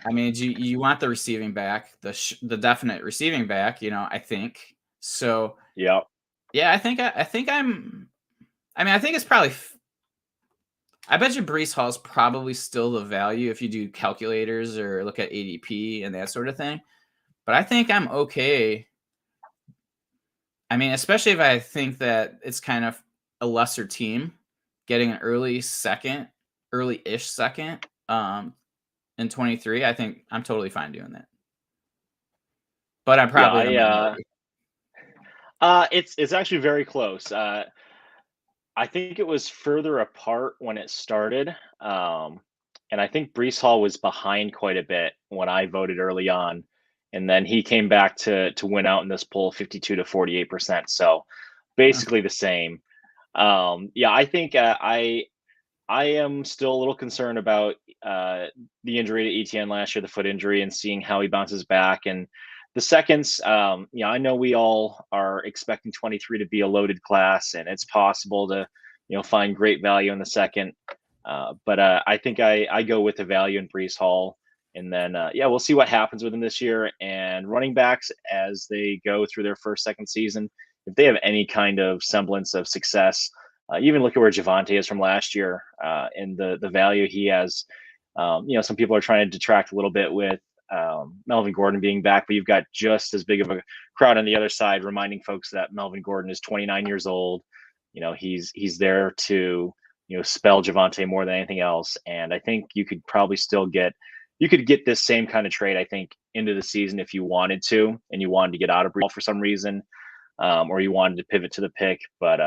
I mean, you want the receiving back, the definite receiving back. I think so. Yep. Yeah, I think it's probably. I bet you Brees Hall's probably still the value if you do calculators or look at ADP and that sort of thing. But I think I'm okay. I mean, especially if I think that it's kind of a lesser team getting an early-ish second, in 23. I think I'm totally fine doing that. But I'm Yeah, probably in a minority. it's actually very close. I think it was further apart when it started. And I think Brees Hall was behind quite a bit when I voted early on. And then he came back to win out in this poll 52 to 48%. So basically the same. Yeah, I think I am still a little concerned about the injury to ETN last year, the foot injury, and seeing how he bounces back. And the seconds, I know we all are expecting 23 to be a loaded class, and it's possible to, find great value in the second. But I think I go with the value in Brees Hall. And then, we'll see what happens with him this year. And running backs, as they go through their first, second season, if they have any kind of semblance of success, even look at where Javonte is from last year, and the value he has. Some people are trying to detract a little bit with Melvin Gordon being back, but you've got just as big of a crowd on the other side, reminding folks that Melvin Gordon is 29 years old. He's there to spell Javonte more than anything else, and I think you could probably still get this same kind of trade, I think, into the season if you wanted to, and you wanted to get out of Brees for some reason. Or you wanted to pivot to the pick. But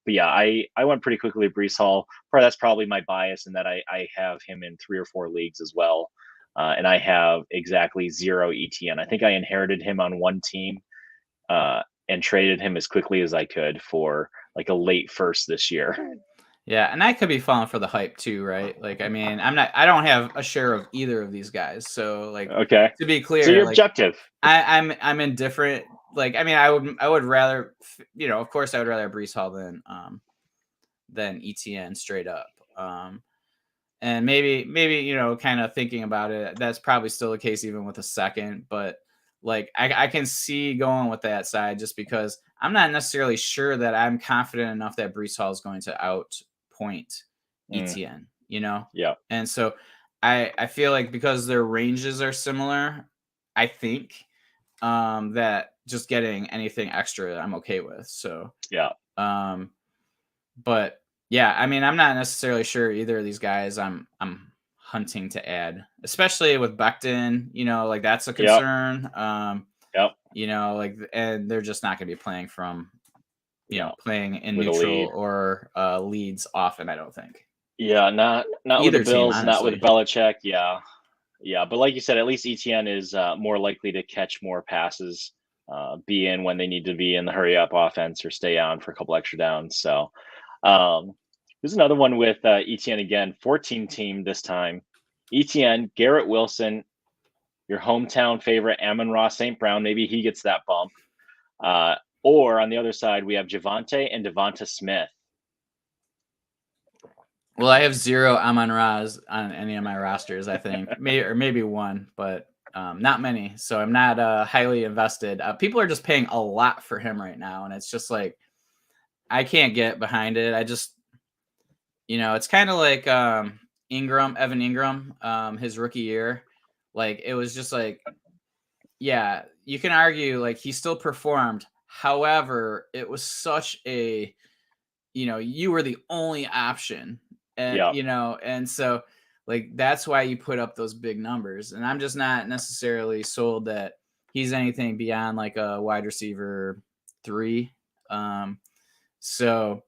yeah, I went pretty quickly to Brees Hall. That's probably my bias in that I have him in 3 or 4 leagues as well. And I have exactly 0 ETN. I think I inherited him on one team and traded him as quickly as I could for like a late first this year. Yeah, and I could be falling for the hype too, right? Like, I mean, I don't have a share of either of these guys. So like, Okay. to be So clear, you're like objective. I'm indifferent. Like, I mean, I would rather, of course I would rather Brees Hall than ETN straight up. And maybe, kind of thinking about it, that's probably still the case even with a second, but like I can see going with that side just because I'm not necessarily sure that I'm confident enough that Brees Hall is going to outpoint ETN, Yeah. And so I feel like because their ranges are similar, I think that just getting anything extra I'm okay with. So Yeah. but yeah, I mean, I'm not necessarily sure either of these guys I'm hunting to add, especially with Becton, like that's a concern. Yep. Like, and they're just not going to be playing from, playing in With a neutral lead. or leads often, I don't think. Yeah, not with Either the team, Bills, not with honestly. Belichick. Yeah. Yeah, but like you said, at least ETN is more likely to catch more passes, be in when they need to be in the hurry up offense, or stay on for a couple extra downs. So um, there's another one with ETN again, 14 team this time. ETN, Garrett Wilson, your hometown favorite, Amon-Ra St. Brown. Maybe he gets that bump. Or on the other side, we have Javonte and Devonta Smith. Well, I have 0 Amon-Ra's on any of my rosters, I think. Maybe one, but not many. So I'm not highly invested. People are just paying a lot for him right now, and it's just like I can't get behind it. I just, it's kind of like Evan Ingram, his rookie year. Like, it was just like, yeah, you can argue like he still performed. However, it was such a, you were the only option. And, Yeah. And so like, that's why you put up those big numbers. And I'm just not necessarily sold that he's anything beyond like a wide receiver 3. So,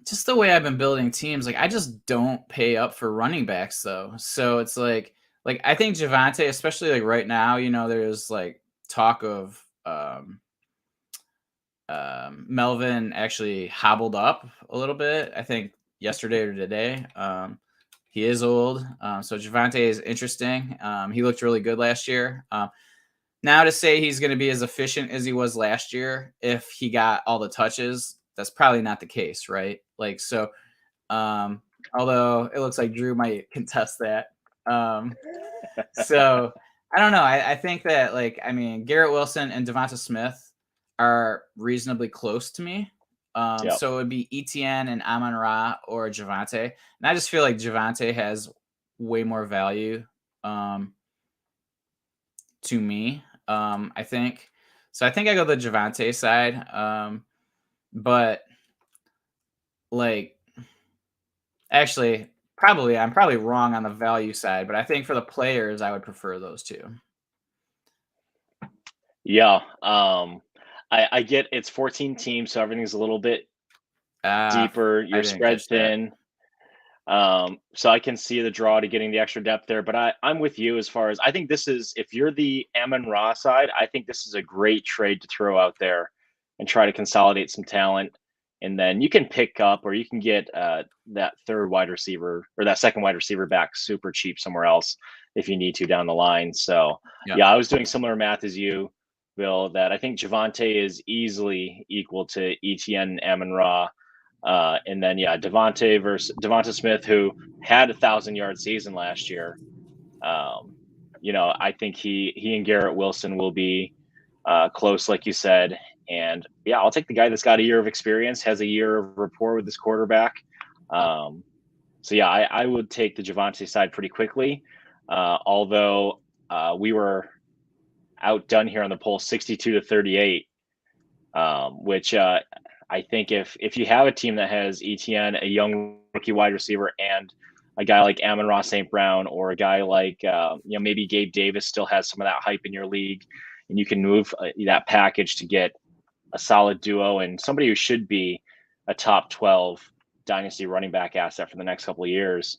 just just the way I've been building teams, like I just don't pay up for running backs though. So it's like I think Javonte, especially like right now, there's like talk of Melvin actually hobbled up a little bit. I think yesterday or today. He is old, so Javonte is interesting. He looked really good last year. Now to say he's going to be as efficient as he was last year, if he got all the touches, that's probably not the case, right? Like, so, although it looks like Drew might contest that. So I don't know. I think that Garrett Wilson and Devonta Smith are reasonably close to me. So it would be Etienne and Amon-Ra or Javonte. And I just feel like Javonte has way more value to me. I think. So I think I go the Javonte side. But actually, I'm probably wrong on the value side, but I think for the players, I would prefer those two. Yeah. I get it's 14 teams, so everything's a little bit deeper. You're spread thin. So I can see the draw to getting the extra depth there, but I'm with you as far as I think this is, if you're the Amon-Ra side, I think this is a great trade to throw out there and try to consolidate some talent. And then you can pick up or you can get that third wide receiver or that second wide receiver back super cheap somewhere else if you need to down the line. So yeah, I was doing similar math as you, Bill, that I think Javonte is easily equal to Etienne and Amon-Ra. And then, Devonta versus Devonta Smith, who had 1,000-yard season last year. I think he and Garrett Wilson will be close, like you said. And I'll take the guy that's got a year of experience, has a year of rapport with this quarterback. I would take the Javonte side pretty quickly. Although we were outdone here on the poll 62-38, which I think if you have a team that has Etienne, a young rookie wide receiver, and a guy like Amon-Ra St. Brown, or a guy like maybe Gabe Davis still has some of that hype in your league, and you can move that package to get a solid duo and somebody who should be a top 12 dynasty running back asset for the next couple of years,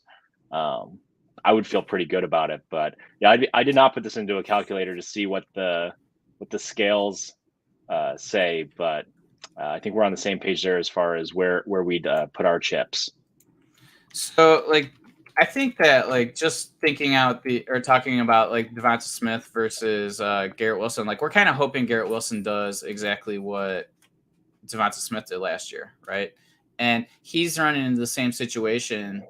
I would feel pretty good about it. But I did not put this into a calculator to see what the scales say, but I think we're on the same page there as far as where we'd put our chips. So I think that just thinking out talking about Devonta Smith versus Garrett Wilson, we're kind of hoping Garrett Wilson does exactly what Devonta Smith did last year, right? And he's running into the same situation,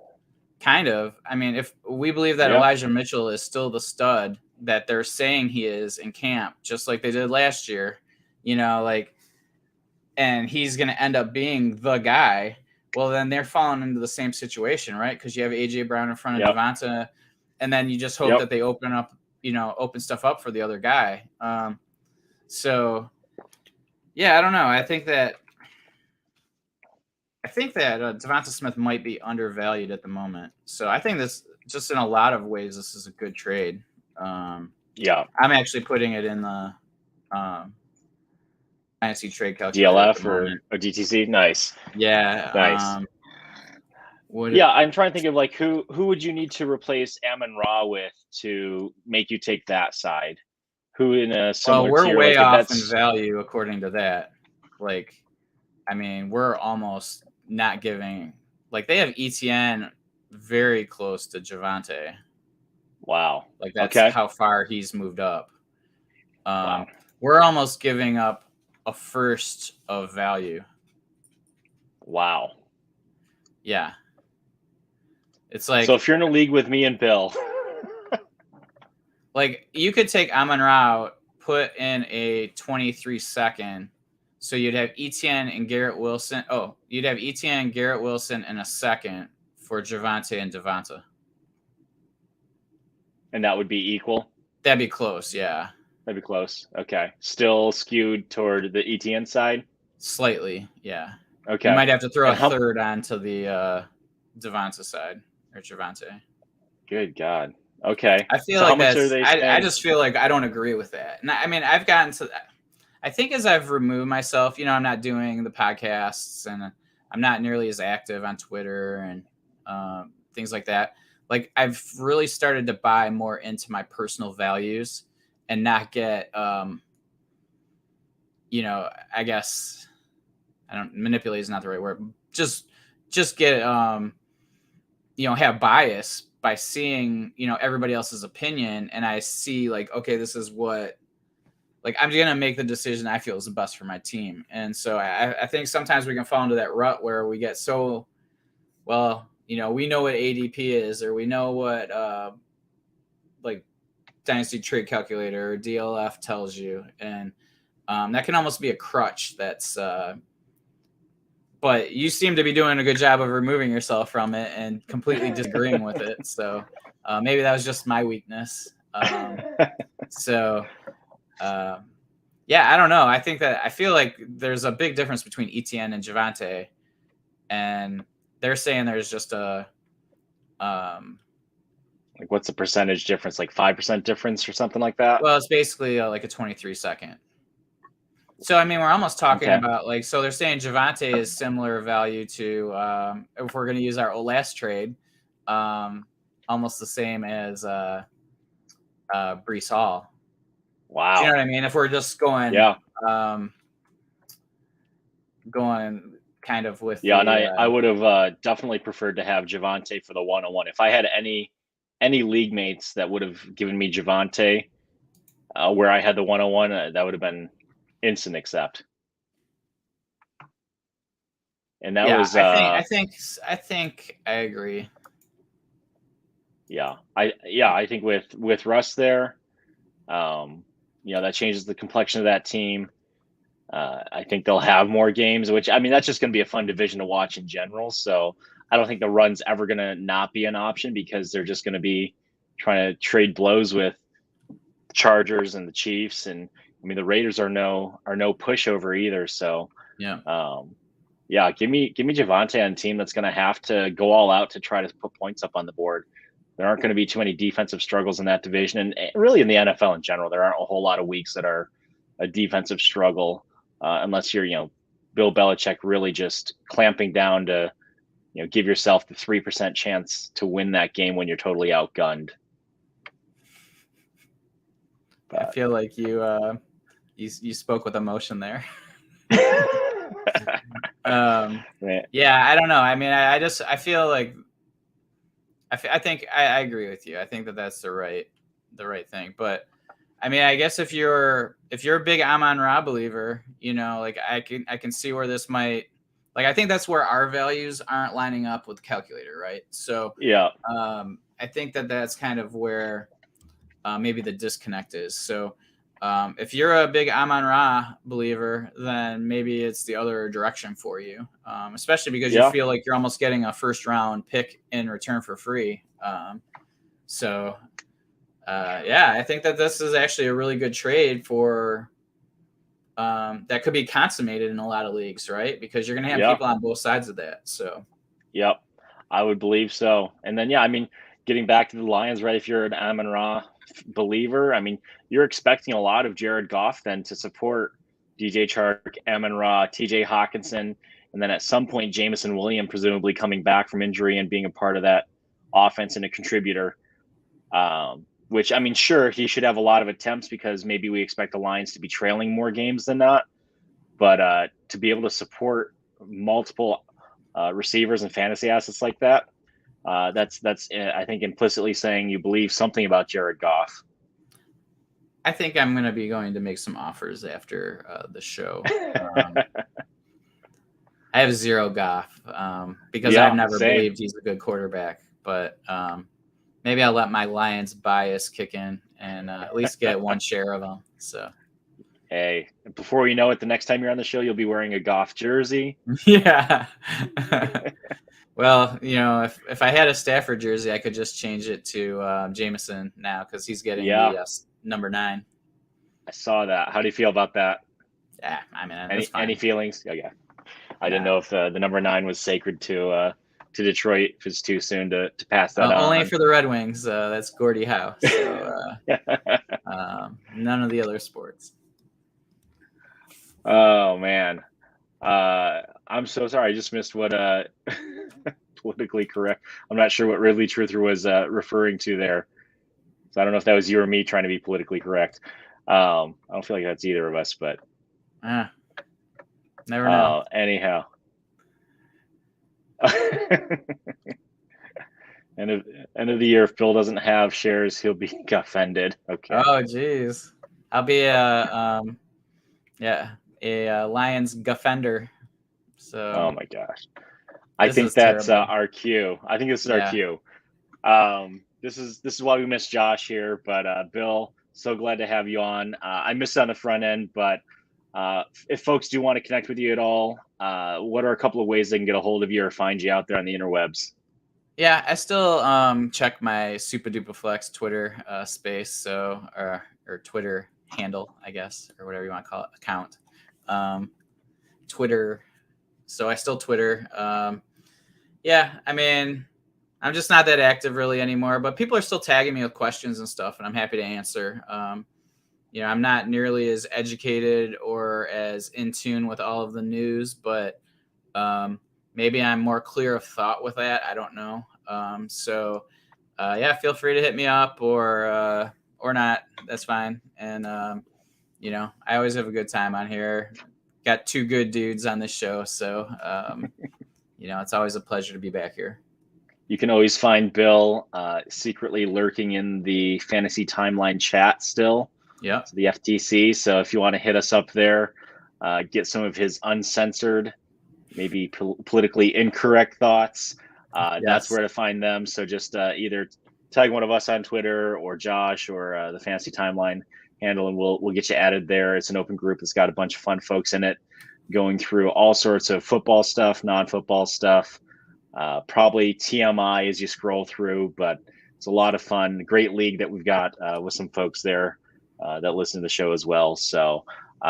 kind of. I mean, if we believe that Elijah Mitchell is still the stud that they're saying he is in camp, just like they did last year, and he's going to end up being the guy, well, then they're falling into the same situation, right? Because you have A.J. Brown in front of Devonta, and then you just hope that they open stuff up for the other guy. I don't know. I think that Devonta Smith might be undervalued at the moment. So I think this, just in a lot of ways, this is a good trade. I'm actually putting it in the Dynasty trade calculator. DLF or DTC? Nice. Yeah. Nice. I'm trying to think of who would you need to replace Amon-Ra with to make you take that side? Who in a similar we're tier, way off in value according to that. We're almost not giving. They have Etienne very close to Javonte. Wow. That's how far he's moved up. Wow. We're almost giving up a first of value. Wow. Yeah. It's so if you're in a league with me and Bill, you could take Amon-Ra out, put in a 23 second. So you'd have Etienne and Garrett Wilson. Oh, you'd have Etienne and Garrett Wilson in a second for Javonte and Devonta. And that would be equal? That'd be close, yeah. That'd be close. Okay. Still skewed toward the Etienne side? Slightly, yeah. Okay. You might have to throw a third onto the Devonta side, or Javonte. Good God. Okay. I feel I just feel like I don't agree with that. And I've gotten to that. I think as I've removed myself, I'm not doing the podcasts and I'm not nearly as active on Twitter and things like that. Like I've really started to buy more into my personal values and not get, I guess manipulate is not the right word. Just get, have bias by seeing, everybody else's opinion. And I see like, okay, this is what, like, I'm going to make the decision I feel is the best for my team. And so I think sometimes we can fall into that rut where we get so, well, we know what ADP is, or we know what, like Dynasty Trade Calculator or DLF tells you. And that can almost be a crutch. But you seem to be doing a good job of removing yourself from it and completely disagreeing with it. So maybe that was just my weakness. Yeah, I don't know. I feel like there's a big difference between ETN and Javonte, and they're saying there's just a like what's the percentage difference? Like 5% difference or something like that? Well, it's basically like a 23-second. So, I mean, we're almost talking about like, so they're saying Javonte is similar value to, if we're going to use our last trade, almost the same as Breece Hall. Wow. Do you know what I mean? If we're just going, going kind of with, and I would have definitely preferred to have Javonte for the 101. If I had any league mates that would have given me Javonte where I had the 101, that would have been instant accept. And that was I think I agree. I think with Russ there, that changes the complexion of that team. I think they'll have more games, which, I mean, that's just going to be a fun division to watch in general. So I don't think the run's ever going to not be an option, because they're just going to be trying to trade blows with the Chargers and the Chiefs. And I mean, the Raiders are no pushover either. So give me Javonte on a team that's going to have to go all out to try to put points up on the board. There aren't going to be too many defensive struggles in that division, and really in the NFL in general, there aren't a whole lot of weeks that are a defensive struggle, unless you're, Bill Belichick really just clamping down to, give yourself the 3% chance to win that game when you're totally outgunned. I feel like you spoke with emotion there. I don't know. I mean, I feel like I think I agree with you. I think that's the right thing. But I mean, I guess if you're a big Amon-Ra believer, like I can see where this might, like, I think that's where our values aren't lining up with the calculator, right? So I think that's kind of where maybe the disconnect is. So if you're a big Amon-Ra believer, then maybe it's the other direction for you, especially because you feel like you're almost getting a first-round pick in return for free. I think that this is actually a really good trade for that could be consummated in a lot of leagues, right? Because you're going to have people on both sides of that. So, I would believe so. And then, I mean, getting back to the Lions, right? If you're an Amon-Ra believer, I mean, you're expecting a lot of Jared Goff then to support DJ Chark, Amon-Ra, TJ Hawkinson, and then at some point, Jameson Williams presumably coming back from injury and being a part of that offense and a contributor. Which, I mean, sure, he should have a lot of attempts because maybe we expect the Lions to be trailing more games than not. But to be able to support multiple receivers and fantasy assets like that, that's I think implicitly saying you believe something about Jared Goff. I think I'm going to make some offers after the show. I have zero Goff because I've never believed he's a good quarterback. But maybe I'll let my Lions bias kick in and at least get one share of them. So, hey, before you know it, the next time you're on the show, you'll be wearing a Goff jersey. Yeah. Well, if I had a Stafford jersey, I could just change it to Jameson now because he's getting the number 9. I saw that. How do you feel about that? Yeah, I mean, any feelings? Yeah. I didn't know if the number 9 was sacred to Detroit, if it's too soon to pass that on. Only for the Red Wings. That's Gordie Howe. So, none of the other sports. Oh man, I'm I'm so sorry. I just missed what politically correct. I'm not sure what Ridley Truther was referring to there. So I don't know if that was you or me trying to be politically correct. I don't feel like that's either of us, but never know. Anyhow. End of the year, if Bill doesn't have shares, he'll be offended. Okay. Oh, geez. I'll be a Lions Guffender. So. Oh my gosh. I think that's our cue. I think this is our cue. This is why we missed Josh here, but Bill, so glad to have you on. I missed on the front end, but if folks do want to connect with you at all, what are a couple of ways they can get a hold of you or find you out there on the interwebs? Yeah, I still check my Super Duper Flex Twitter space, so or Twitter handle, I guess, or whatever you want to call it, account. Twitter. So I still Twitter. Yeah, I mean, I'm just not that active really anymore, but people are still tagging me with questions and stuff, and I'm happy to answer. I'm not nearly as educated or as in tune with all of the news, but maybe I'm more clear of thought with that. I don't know. Feel free to hit me up or not. That's fine. And, I always have a good time on here. Got two good dudes on this show. So, it's always a pleasure to be back here. You can always find Bill secretly lurking in the fantasy timeline chat still. Yeah. The FTC. So if you want to hit us up there, get some of his uncensored, maybe politically incorrect thoughts, that's where to find them. So just either tag one of us on Twitter or Josh or the Fantasy Timeline handle, and we'll get you added there. It's an open group that's got a bunch of fun folks in it, going through all sorts of football stuff, non-football stuff, probably TMI as you scroll through, but it's a lot of fun. Great league that we've got with some folks there that listen to the show as well. So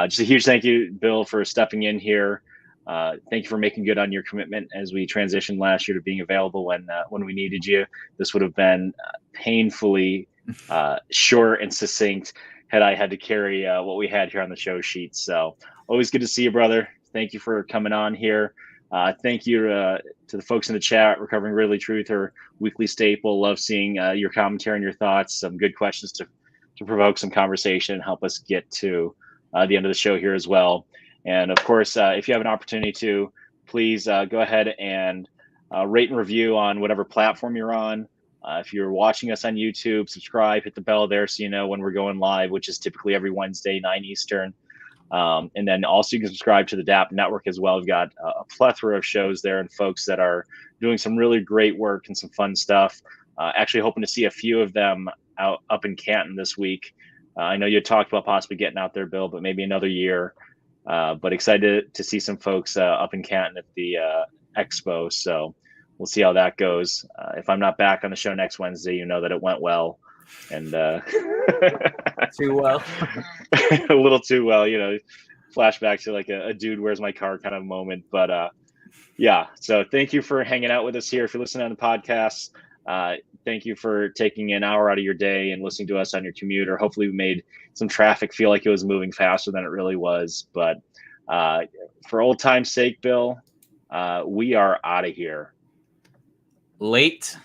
just a huge thank you, Bill, for stepping in here. Thank you for making good on your commitment as we transitioned last year to being available when we needed you. This would have been painfully short and succinct had I had to carry what we had here on the show sheet. So always good to see you, brother. Thank you for coming on here. Thank you to the folks in the chat, Recovering Ridley Truther, weekly staple. Love seeing your commentary and your thoughts. Some good questions to provoke some conversation and help us get to the end of the show here as well. And of course, if you have an opportunity to, please go ahead and rate and review on whatever platform you're on. If you're watching us on YouTube, subscribe, hit the bell there so you know when we're going live, which is typically every Wednesday, 9 Eastern. And then also you can subscribe to the DAP network as well. We've got a plethora of shows there and folks that are doing some really great work and some fun stuff. Actually hoping to see a few of them up in Canton this week. I know you talked about possibly getting out there, Bill, but maybe another year. But excited to see some folks up in Canton at the expo. So we'll see how that goes. If I'm not back on the show next Wednesday, you know that it went well. And too well. A little too well, flashback to like a dude, where's my car kind of moment. But so thank you for hanging out with us here. If you're listening on the podcast, thank you for taking an hour out of your day and listening to us on your commute, or hopefully we made some traffic feel like it was moving faster than it really was. But for old time's sake, Bill, we are out of here. Late.